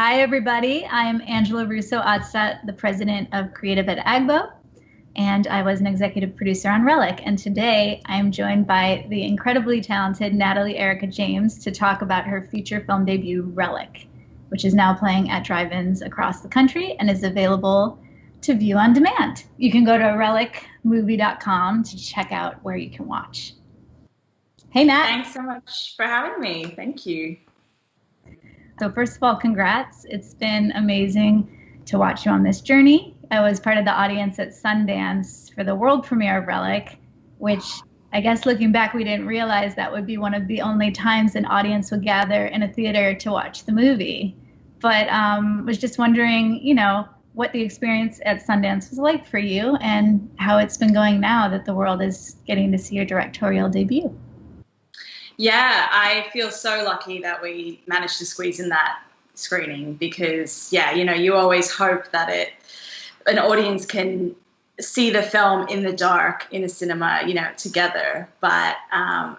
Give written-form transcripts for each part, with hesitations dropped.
Hi, everybody. I'm Angela Russo-Otstot, the president of Creative at AGBO, and I was an executive producer on Relic. And today I'm joined by the incredibly talented Natalie Erika James to talk about her feature film debut, Relic, which is now playing at drive-ins across the country and is available to view on demand. You can go to relicmovie.com to check out where you can watch. Hey, Nat. Thanks so much for having me. Thank you. So first of all, congrats. It's been amazing to watch you on this journey. I was part of the audience at Sundance for the world premiere of Relic, which I guess looking back, we didn't realize that would be one of the only times an audience would gather in a theater to watch the movie. But was just wondering, what the experience at Sundance was like for you and how it's been going now that the world is getting to see your directorial debut. Yeah, I feel so lucky that we managed to squeeze in that screening because, you always hope that an audience can see the film in the dark in a cinema, together. But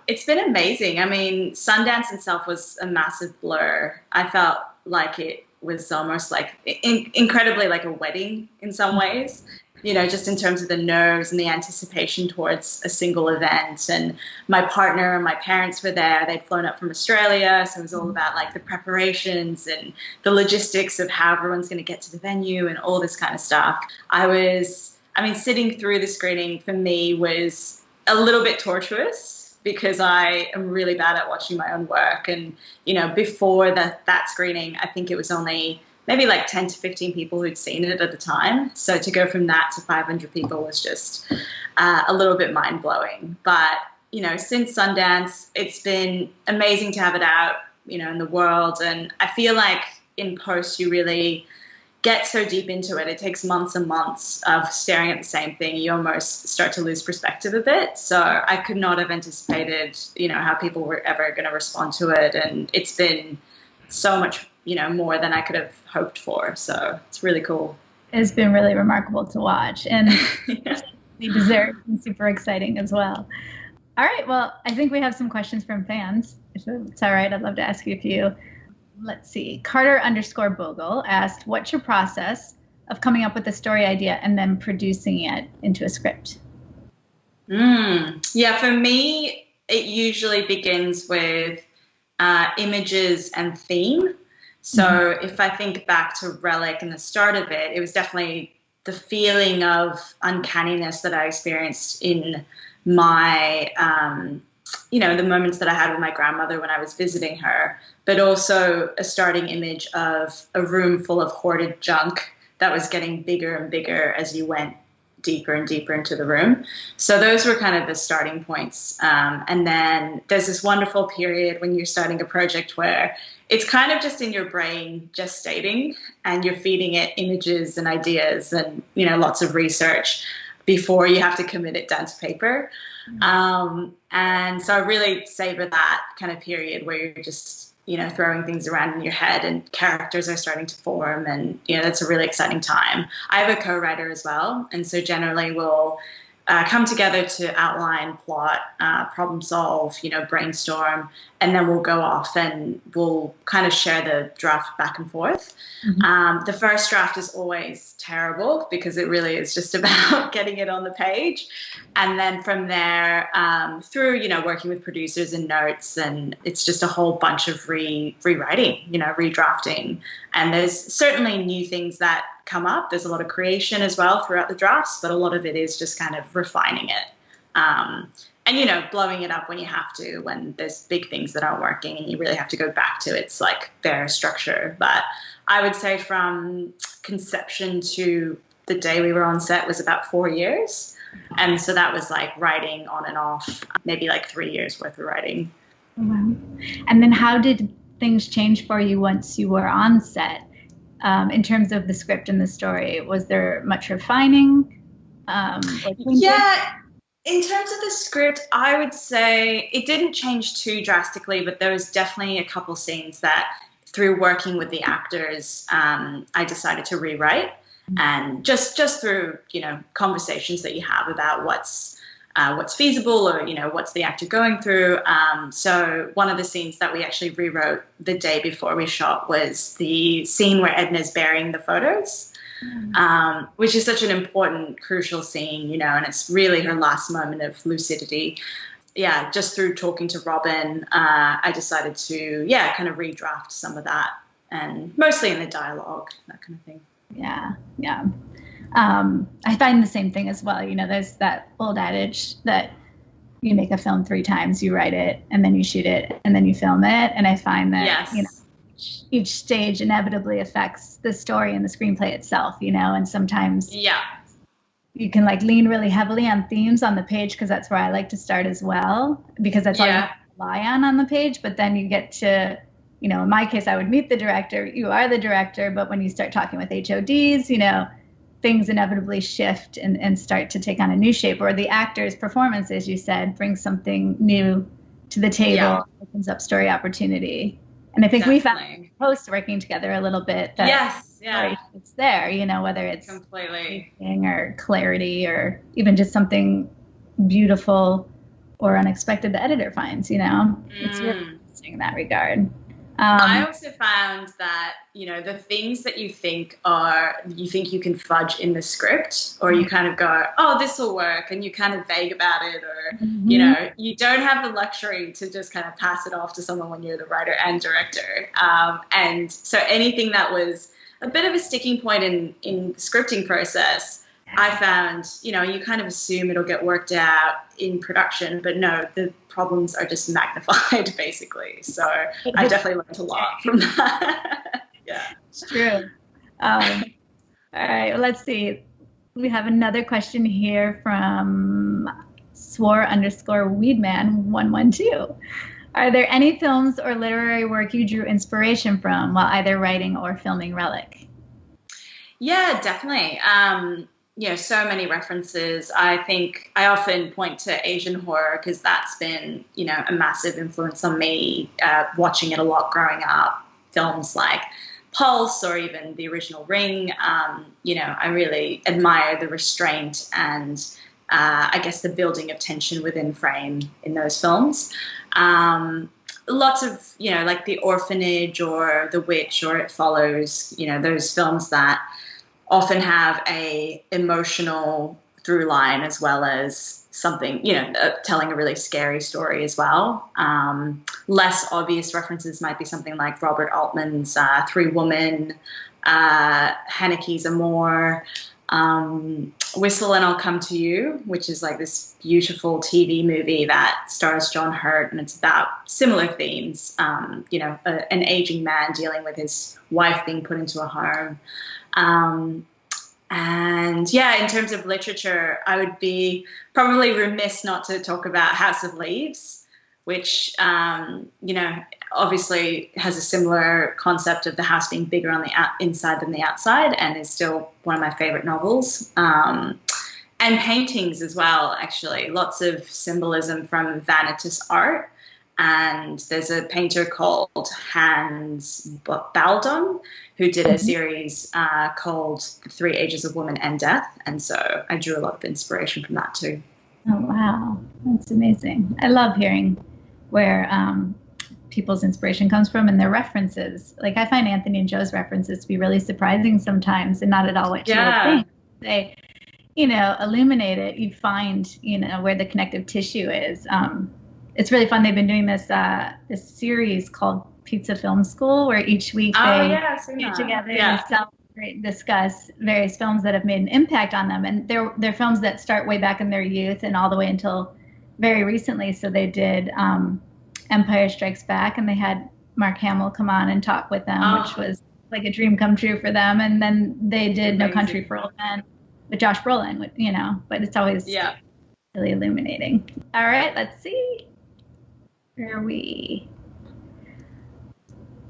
it's been amazing. I mean, Sundance itself was a massive blur. I felt like it was almost like incredibly like a wedding in some ways. Just in terms of the nerves and the anticipation towards a single event. And my partner and my parents were there. They'd flown up from Australia. So it was all about like the preparations and the logistics of how everyone's going to get to the venue and all this kind of stuff. Sitting through the screening for me was a little bit tortuous because I am really bad at watching my own work. And, before that screening, I think it was only maybe like 10 to 15 people who'd seen it at the time. So to go from that to 500 people was just a little bit mind-blowing. But, since Sundance, it's been amazing to have it out, in the world. And I feel like in post, you really get so deep into it. It takes months and months of staring at the same thing. You almost start to lose perspective a bit. So I could not have anticipated, how people were ever going to respond to it. And it's been so much more than I could have hoped for. So it's really cool. It's been really remarkable to watch and deserved and super exciting as well. All right. Well, I think we have some questions from fans. If it's all right, I'd love to ask you a few. Let's see. Carter_Bogle asked, what's your process of coming up with a story idea and then producing it into a script? Yeah, for me, it usually begins with images and theme. So if I think back to Relic and the start of it, it was definitely the feeling of uncanniness that I experienced in my, the moments that I had with my grandmother when I was visiting her, but also a starting image of a room full of hoarded junk that was getting bigger and bigger as you went deeper and deeper into the room. So those were kind of the starting points. And then there's this wonderful period when you're starting a project where it's kind of just in your brain gestating and you're feeding it images and ideas and, lots of research before you have to commit it down to paper. And so I really savor that kind of period where you're just, throwing things around in your head and characters are starting to form. And, that's a really exciting time. I have a co-writer as well. And so generally we'll come together to outline, plot, problem solve, brainstorm, and then we'll go off and we'll kind of share the draft back and forth. The first draft is always terrible because it really is just about getting it on the page. And then from there, through, working with producers and notes, and it's just a whole bunch of rewriting, redrafting. And there's certainly new things that come up. There's a lot of creation as well throughout the drafts, but a lot of it is just kind of refining it. And, blowing it up when you have to, when there's big things that aren't working and you really have to go back to its like bare structure. But I would say from conception to the day we were on set was about 4 years. And so that was like writing on and off, maybe like 3 years worth of writing. Wow. And then how did things change for you once you were on set? In terms of the script and the story, was there much refining? Yeah, in terms of the script, I would say it didn't change too drastically, but there was definitely a couple scenes that through working with the actors, I decided to rewrite. And just through, conversations that you have about what's what's feasible or, what's the actor going through. So one of the scenes that we actually rewrote the day before we shot was the scene where Edna's burying the photos, which is such an important, crucial scene, and it's really her last moment of lucidity. Yeah, just through talking to Robin, I decided to, kind of redraft some of that, and mostly in the dialogue, that kind of thing. Yeah. I find the same thing as well. There's that old adage that you make a film 3 times, you write it, and then you shoot it, and then you film it. And I find that, each stage inevitably affects the story and the screenplay itself, and sometimes you can lean really heavily on themes on the page, because that's where I like to start as well, because that's all you have to rely on the page. But then you get to, in my case, I would meet the director, you are the director, but when you start talking with HODs, things inevitably shift and start to take on a new shape, or the actor's performance, as you said, brings something new to the table, opens up story opportunity. And I think we found post working together a little bit that it's there, whether it's completely or clarity or even just something beautiful or unexpected the editor finds, it's really interesting in that regard. I also found that, the things that you think you can fudge in the script, or you kind of go, oh, this will work, and you're kind of vague about it, or, you don't have the luxury to just kind of pass it off to someone when you're the writer and director. And so anything that was a bit of a sticking point in the scripting process, I found, you kind of assume it'll get worked out in production, but no, the problems are just magnified, basically. So I definitely learned a lot from that. It's true. All right, well, let's see. We have another question here from swore_weedman112. Are there any films or literary work you drew inspiration from while either writing or filming Relic? Yeah, definitely. So many references. I think I often point to Asian horror because that's been, a massive influence on me, watching it a lot growing up. Films like Pulse or even the original Ring, I really admire the restraint and I guess the building of tension within frame in those films. Lots of, like The Orphanage or The Witch or It Follows, those films that often have a emotional through line as well as something, telling a really scary story as well. Less obvious references might be something like Robert Altman's Three Woman, Haneke's Amour, Whistle and I'll Come to You, which is like this beautiful TV movie that stars John Hurt, and it's about similar themes, an aging man dealing with his wife being put into a home. And in terms of literature, I would be probably remiss not to talk about House of Leaves, which, obviously has a similar concept of the house being bigger on the inside than the outside, and is still one of my favorite novels. And paintings as well, actually. Lots of symbolism from Vanitas art. And there's a painter called Hans Baldon who did a series called The Three Ages of Woman and Death. And so I drew a lot of inspiration from that too. Oh, wow. That's amazing. I love hearing where people's inspiration comes from and their references. Like, I find Anthony and Joe's references to be really surprising sometimes and not at all what you would think. They, illuminate it. You find, where the connective tissue is. It's really fun. They've been doing this series called Pizza Film School, where each week they get together and celebrate, discuss various films that have made an impact on them. And they're films that start way back in their youth and all the way until very recently. So they did Empire Strikes Back, and they had Mark Hamill come on and talk with them, which was like a dream come true for them. And then they did No Country for Old Men with Josh Brolin, but it's always really illuminating. All right, let's see. Where are we?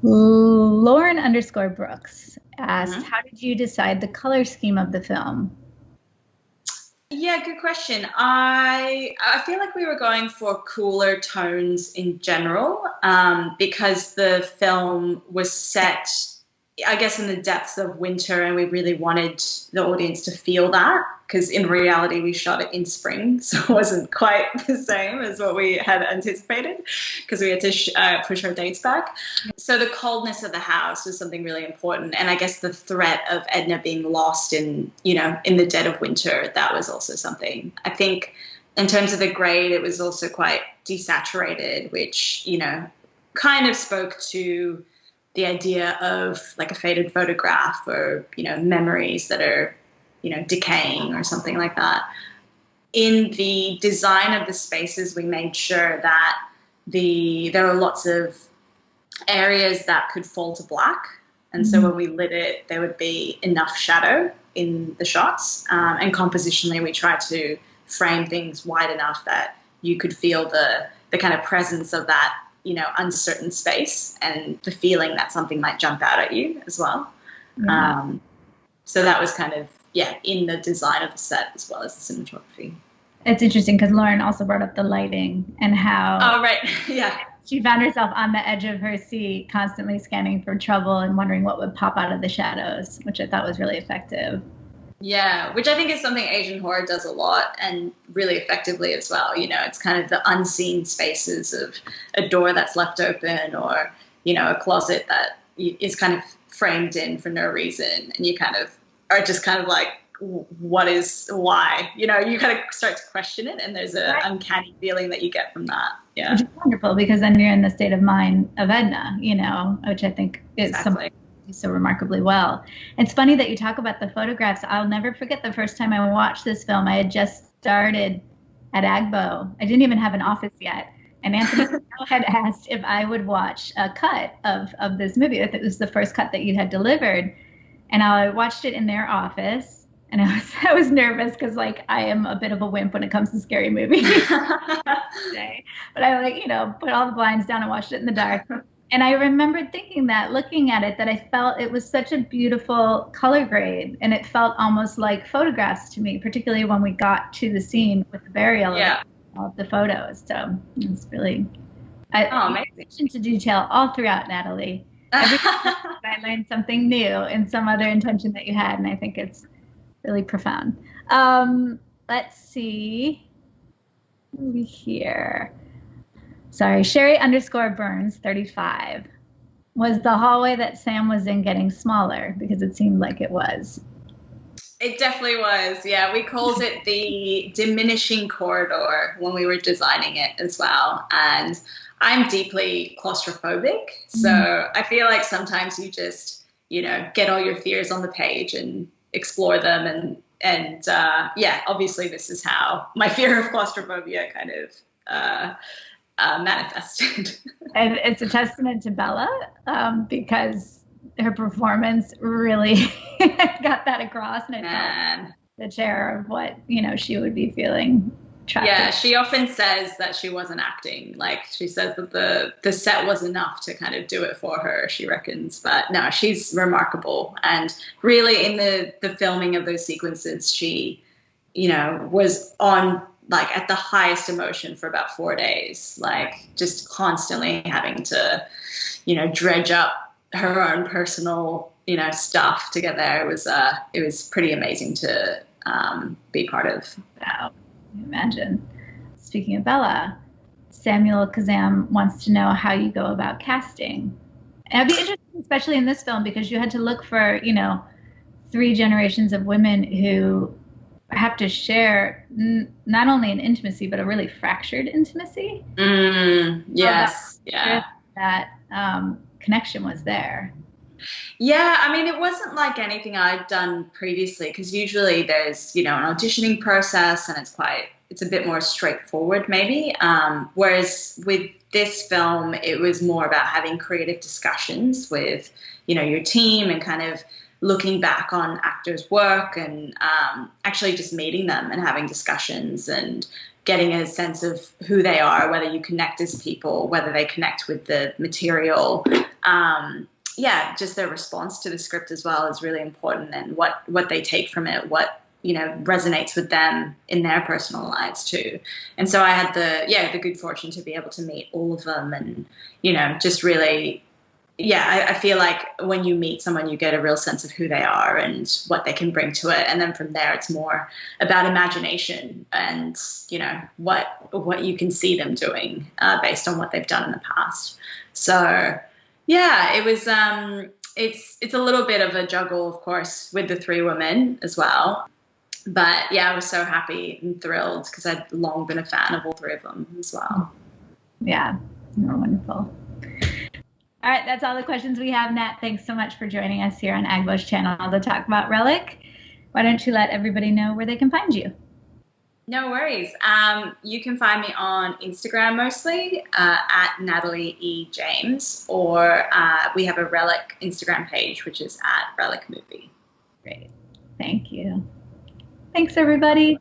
Lauren_Brooks asked, how did you decide the color scheme of the film? Yeah, good question. I feel like we were going for cooler tones in general, because the film was set I guess, in the depths of winter, and we really wanted the audience to feel that, because in reality we shot it in spring, so it wasn't quite the same as what we had anticipated, because we had to push our dates back. So the coldness of the house was something really important, and I guess the threat of Edna being lost in the dead of winter, that was also something. I think in terms of the grade, it was also quite desaturated, which kind of spoke to the idea of like a faded photograph, or memories that are decaying or something like that. In the design of the spaces, we made sure that there were lots of areas that could fall to black, and so when we lit it, there would be enough shadow in the shots, and compositionally we tried to frame things wide enough that you could feel the kind of presence of that uncertain space, and the feeling that something might jump out at you as well. Yeah. So that was kind of, in the design of the set as well as the cinematography. It's interesting because Lauren also brought up the lighting and how Oh, right. Yeah. she found herself on the edge of her seat, constantly scanning for trouble and wondering what would pop out of the shadows, which I thought was really effective. Yeah, which I think is something Asian horror does a lot, and really effectively as well. It's kind of the unseen spaces of a door that's left open, or, a closet that is kind of framed in for no reason. And you kind of are just kind of like, why? You kind of start to question it, and there's an uncanny feeling that you get from that. Yeah. Which is wonderful, because then you're in the state of mind of Edna, which I think is something so remarkably well. It's funny that you talk about the photographs. I'll never forget the first time I watched this film. I had just started at AGBO. I didn't even have an office yet. And Anthony had asked if I would watch a cut of this movie, if it was the first cut that you had delivered. And I watched it in their office. And I was nervous because, I am a bit of a wimp when it comes to scary movies. But I, put all the blinds down and watched it in the dark. And I remembered thinking that, looking at it, that I felt it was such a beautiful color grade, and it felt almost like photographs to me, particularly when we got to the scene with the burial of the photos. So it's really attention to detail all throughout, Natalie. Every time I learned something new and some other intention that you had, and I think it's really profound. Let's see. Over here. Sorry, Sherry_Burns 35. Was the hallway that Sam was in getting smaller? Because it seemed like it was. It definitely was. Yeah, we called it the diminishing corridor when we were designing it as well. And I'm deeply claustrophobic, so I feel like sometimes you just, get all your fears on the page and explore them. And obviously this is how my fear of claustrophobia kind of manifested. And it's a testament to Bella, because her performance really got that across, and it felt the terror of what she would be feeling. Yeah, she often says that she wasn't acting. Like, she says that the set was enough to kind of do it for her, she reckons. But no, she's remarkable. And really, in the filming of those sequences, she was on at the highest emotion for about 4 days, just constantly having to, dredge up her own personal, stuff to get there. It was pretty amazing to be part of. Wow, imagine. Speaking of Bella, Samuel Kazam wants to know how you go about casting. And it'd be interesting, especially in this film, because you had to look for, 3 generations of women who have to share not only an intimacy, but a really fractured intimacy. Yes. That connection was there. Yeah, I mean, it wasn't like anything I'd done previously, because usually there's, an auditioning process, and it's a bit more straightforward maybe. Whereas with this film, it was more about having creative discussions with, your team, and kind of looking back on actors' work, and actually just meeting them and having discussions and getting a sense of who they are, whether you connect as people, whether they connect with the material. Just their response to the script as well is really important, and what they take from it, what resonates with them in their personal lives too. And so I had the good fortune to be able to meet all of them, and just really I feel like when you meet someone, you get a real sense of who they are and what they can bring to it. And then from there, it's more about imagination and, what you can see them doing based on what they've done in the past. So, yeah, it was, it's a little bit of a juggle, of course, with the three women as well. But yeah, I was so happy and thrilled because I'd long been a fan of all three of them as well. Yeah, you're wonderful. All right, that's all the questions we have, Nat. Thanks so much for joining us here on AGBO's channel to talk about Relic. Why don't you let everybody know where they can find you? No worries. You can find me on Instagram mostly at Natalie E. James, or we have a Relic Instagram page, which is at Relic Movie. Great. Thank you. Thanks, everybody.